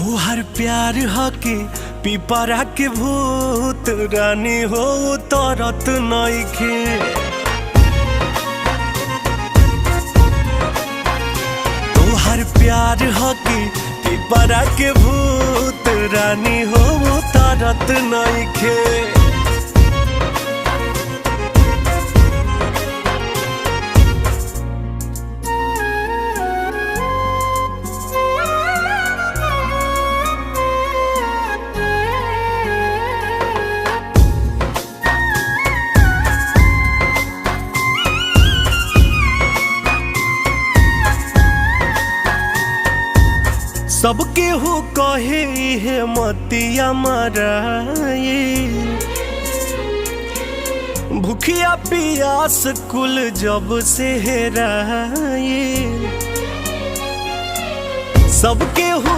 तोहर प्यार हके पिपरा के भूत रानी हो तरत नइखे। तोहर प्यार हके पिपरा के भूत रानी हो तरत नइखे। सबके हो कहे हे मतिया मराए, भूखिया पियास कुल जब से हेराए। सबके हो